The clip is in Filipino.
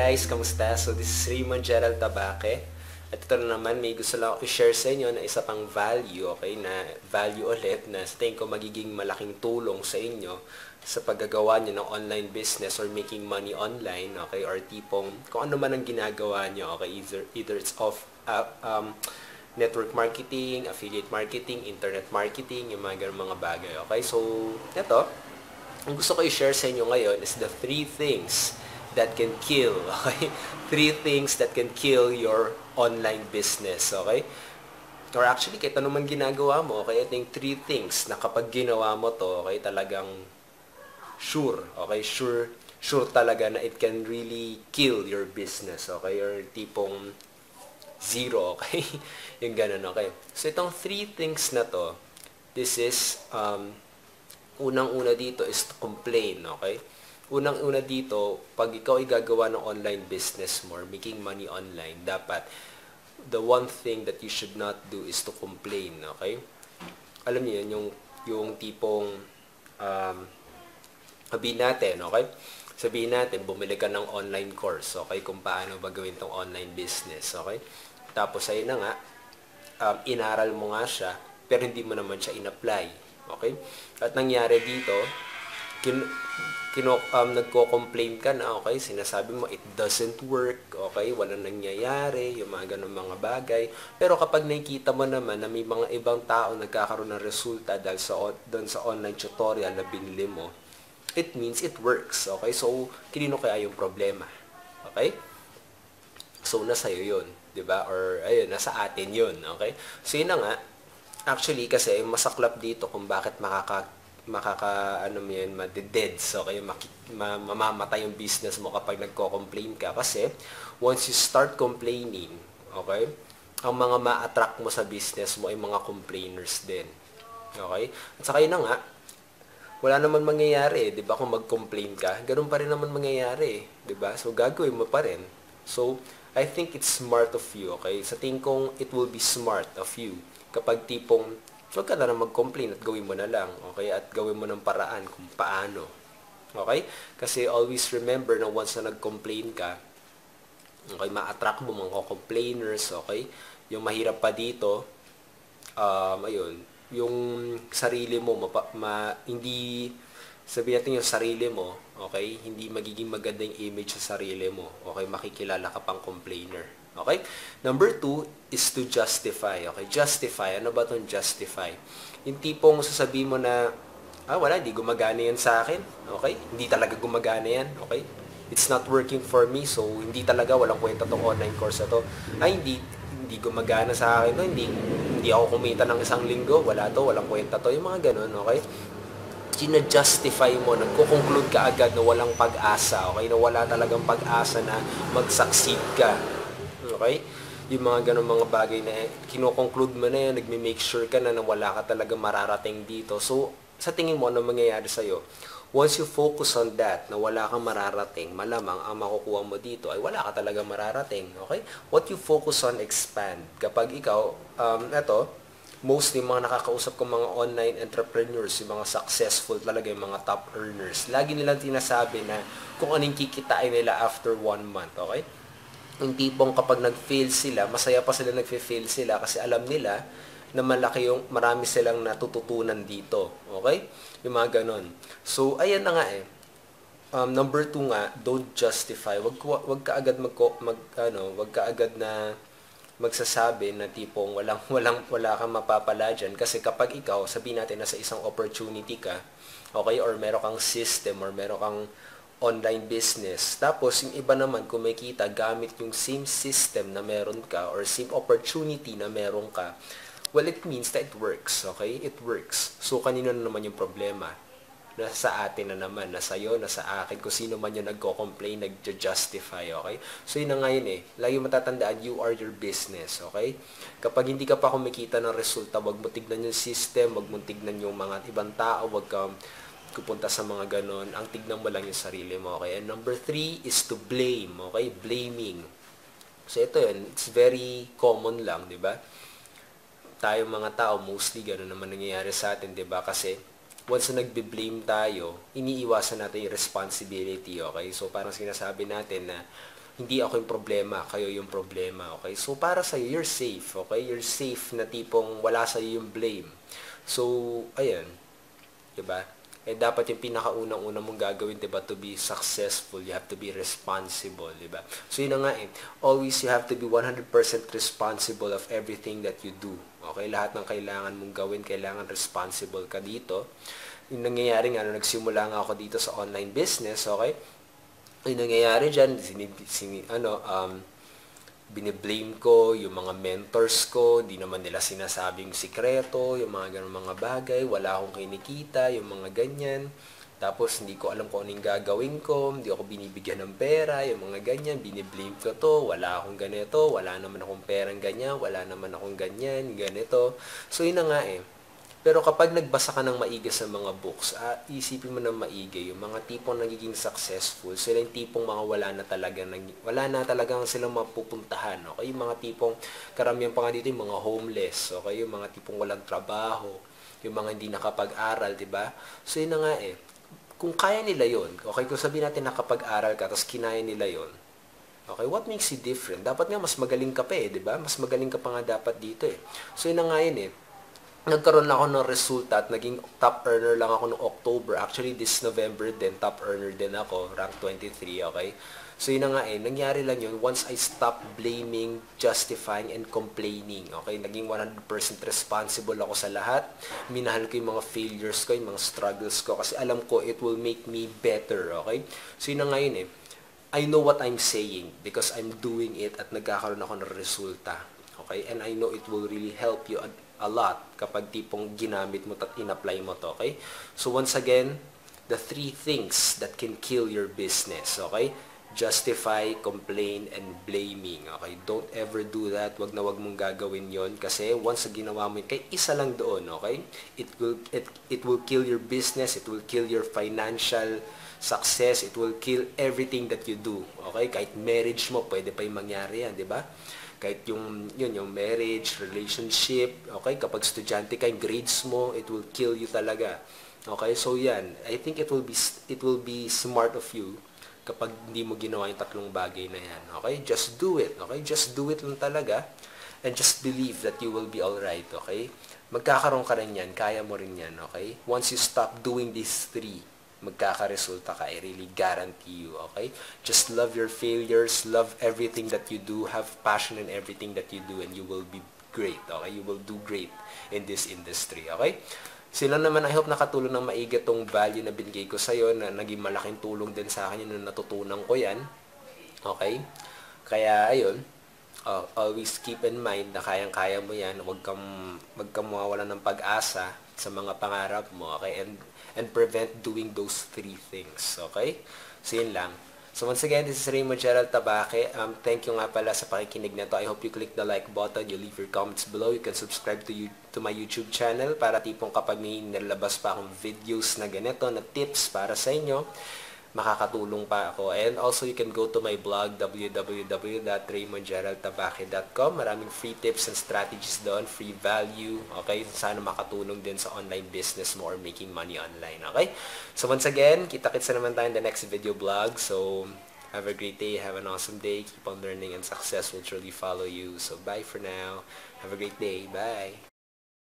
guys, kamusta? So this is Raymond Gerald Tabaque. At ito na naman, may gusto lang ako i-share sa inyo na isa pang value, okay? Na value ulit na sa tingin ko magiging malaking tulong sa inyo sa paggagawa nyo ng online business or making money online, okay? Or tipong kung ano man ang ginagawa nyo, okay? Either it's network marketing, affiliate marketing, internet marketing, yung mga ganun mga bagay, okay? So, ito, ang gusto ko i-share sa inyo ngayon is the 3 things that can kill, okay? 3 things that can kill your online business, okay? Or actually, kahit ano man ginagawa mo, okay? Ito yung 3 things na kapag ginawa mo to, okay, talagang sure, okay? Sure talaga na it can really kill your business, okay? Or tipong zero, okay? Yung ganun, okay? So, itong 3 things na to, this is, unang-una dito is to complain, okay? Unang-una dito, pag ikaw ay gagawa ng online business mo, making money online, dapat, the one thing that you should not do is to complain, okay? Alam niyo yun, yung tipong, sabihin natin, okay? Sabihin natin, bumili ka ng online course, okay? Kung paano ba gawin tong online business, okay? Tapos, ayun na nga, inaral mo nga siya, pero hindi mo naman siya in-apply, okay? At nangyari dito, nagko-complain ka na, okay? Sinasabi mo, it doesn't work, okay? Walang nangyayari, yung mga ganun mga bagay. Pero kapag nakikita mo naman na may mga ibang tao nagkakaroon ng resulta dahil doon sa online tutorial na binili mo, it means it works, okay? So, kinino kaya yung problema, okay? So, nasa iyo yun, di ba? Or, ayun, nasa atin yun, okay? So, yun na nga, actually, kasi masaklap dito kung bakit madededs, okay? Mamamatay yung business mo kapag nagko-complain ka. Kasi, once you start complaining, okay, ang mga ma-attract mo sa business mo ay mga complainers din. Okay? At saka yun na nga, wala naman mangyayari, di ba? Kung mag-complain ka, ganun pa rin naman mangyayari, di ba? So, gagawin mo pa rin. So, I think it's smart of you, okay? Sa tingin kong it will be smart of you kapag tipong huwag ka na mag-complain at gawin mo na lang, okay? At gawin mo ng paraan kung paano, okay? Kasi always remember na once na nag-complain ka, okay, ma-attract mo mga complainers, okay? Yung mahirap pa dito, ayun, yung sarili mo, hindi, sabihin natin yung sarili mo, okay? Hindi magiging maganda yung image sa sarili mo, okay? Makikilala ka pang complainer. Okay? Number 2 is to justify. Okay? Justify. Ano ba itong justify? Yung tipong sasabihin mo na, wala, hindi gumagana yan sa akin. Okay? Hindi talaga gumagana yan. Okay? It's not working for me. So, hindi talaga, walang kwenta tong online course na to. Hindi gumagana sa akin to. Hindi ako kumita ng 1 linggo. Wala to, walang kwenta to. Yung mga ganun. Okay? Gina-justify mo, nagko-conclude ka agad na walang pag-asa. Okay? Na wala talagang pag-asa na mag-succeed ka. Okay? Yung mga ganun mga bagay na kino-conclude mo na yan, nagme-make sure ka na wala ka talaga mararating dito. So, sa tingin mo, ano mangyayari sa'yo? Once you focus on that, na wala kang mararating, malamang ang makukuha mo dito ay wala ka talaga mararating. Okay? What you focus on, expand. Kapag ikaw, mostly mga nakakausap ko mga online entrepreneurs, yung mga successful talaga, yung mga top earners, lagi nilang tinasabi na kung anong kikitain nila after 1 month. Okay? Yung tipong kapag nag-fail sila, masaya pa sila nag-fail sila kasi alam nila na marami silang natututunan dito. Okay? Yung mga ganon. So, ayan na nga eh. Number 2 nga, don't justify. Wag ka agad wag ka agad na magsasabi na tipong wala kang mapapala dyan. Kasi kapag ikaw, sabihin natin nasa isang opportunity ka, okay, or meron kang system, or meron kang online business. Tapos, yung iba naman, kung may kita, gamit yung same system na meron ka or same opportunity na meron ka, well, it means that it works, okay? It works. So, kanino na naman yung problema? Nasa atin na naman, nasa iyo, nasa akin, kung sino man yung nagko-complain, nag-justify, okay? So, yun na ngayon eh. Lagi matatandaan, you are your business, okay? Kapag hindi ka pa kumikita ng resulta, wag mo tignan yung system, wag mo tignan yung mga ibang tao, wag ka pupunta sa mga ganon, ang tignan mo lang yung sarili mo, okay? And number 3 is to blame, okay? Blaming. So, ito yun, it's very common lang, di ba? Tayong mga tao, mostly ganon naman nangyayari sa atin, di ba? Kasi, once na nagbe-blame tayo, iniiwasan natin yung responsibility, okay? So, parang sinasabi natin na hindi ako yung problema, kayo yung problema, okay? So, para sa'yo, you're safe, okay? You're safe na tipong wala sa'yo yung blame. So, ayan, diba? Dapat yung pinakaunang-una mong gagawin, diba, to be successful, you have to be responsible, diba? So, yun na nga always you have to be 100% responsible of everything that you do, okay? Lahat ng kailangan mong gawin, kailangan responsible ka dito. Yung nangyayari nga, nagsimula nga ako dito sa online business, okay? Yung nangyayari dyan, biniblame ko yung mga mentors ko, di naman nila sinasabing sikreto, yung mga ganun mga bagay, wala akong kinikita, yung mga ganyan. Tapos, hindi ko alam kung anong gagawin ko, hindi ako binibigyan ng pera, yung mga ganyan, biniblame ko to, wala akong ganito, wala naman akong perang ganyan, wala naman akong ganyan, ganito. So, yun na nga Pero kapag nagbasa ka ng maigi sa mga books, isipin mo ng maigi, yung mga tipong nagiging successful, sila yung tipong mga wala na talagang silang mapupuntahan, okay? Yung mga tipong, karamihan pa nga dito yung mga homeless, okay? Yung mga tipong walang trabaho, yung mga hindi nakapag-aral, di ba? So yun na nga kung kaya nila yon, okay, kung sabihin natin nakapag-aral ka, tapos kinaya nila yon, okay, what makes you different? Dapat nga mas magaling ka pa di ba? Mas magaling ka pa nga dapat dito So yun na nga yun nagkaroon lang ako ng resulta at naging top earner lang ako noong October. Actually, this November din, top earner din ako, rank 23, okay? So, yun na nga nangyari lang yun once I stopped blaming, justifying, and complaining, okay? Naging 100% responsible ako sa lahat. Minahal ko yung mga failures ko, yung mga struggles ko, kasi alam ko it will make me better, okay? So, yun na nga yun I know what I'm saying because I'm doing it at nagkakaroon ako ng resulta, okay? And I know it will really help you a lot kapag tipong ginamit mo at in-apply mo to, okay? So once again, the 3 things that can kill your business, okay? Justify, complain, and blaming, okay? Don't ever do that. Wag mong gagawin yon kasi once ginawa mo yun, kay isa lang doon, okay? It will kill your business, it will kill your financial success, it will kill everything that you do, okay? Kahit marriage mo, pwede pa yung mangyari yan, di ba? Kahit yung marriage, relationship, okay? Kapag estudyante ka, yung grades mo, it will kill you talaga. Okay? So yan, I think it will be smart of you kapag hindi mo ginawa yung 3 bagay na yan. Okay? Just do it. Okay? Just do it lang talaga. And just believe that you will be alright. Okay? Magkakaroon ka rin yan. Kaya mo rin yan. Okay? Once you stop doing these 3, magkakaresulta ka. I really guarantee you, okay? Just love your failures, love everything that you do, have passion in everything that you do, and you will be great, okay? You will do great in this industry, okay? Sila naman, I hope nakatulong ng maigi tong value na binigay ko sa'yo, na naging malaking tulong din sa akin yun, na natutunan ko yan, okay? Kaya, ayun, always keep in mind na kayang-kaya mo yan, huwag kang mawawalan ng pag-asa sa mga pangarap mo, okay? And prevent doing those 3 things, okay? So, yun lang. So, once again, this is Raymond Gerald Tabaque. Thank you nga pala sa pakikinig na to. I hope you click the like button, you leave your comments below. You can subscribe to my YouTube channel para tipong kapag may nilabas pa akong videos na ganito, na tips para sa inyo, makakatulong pa ako. And also, you can go to my blog, www.raymondgeraldtabaque.com. Maraming free tips and strategies doon, free value, okay? Sana makatulong din sa online business mo or making money online, okay? So, once again, kita-kits na naman tayo in the next video blog. So, have a great day, have an awesome day, keep on learning, and success will truly follow you. So, bye for now. Have a great day. Bye!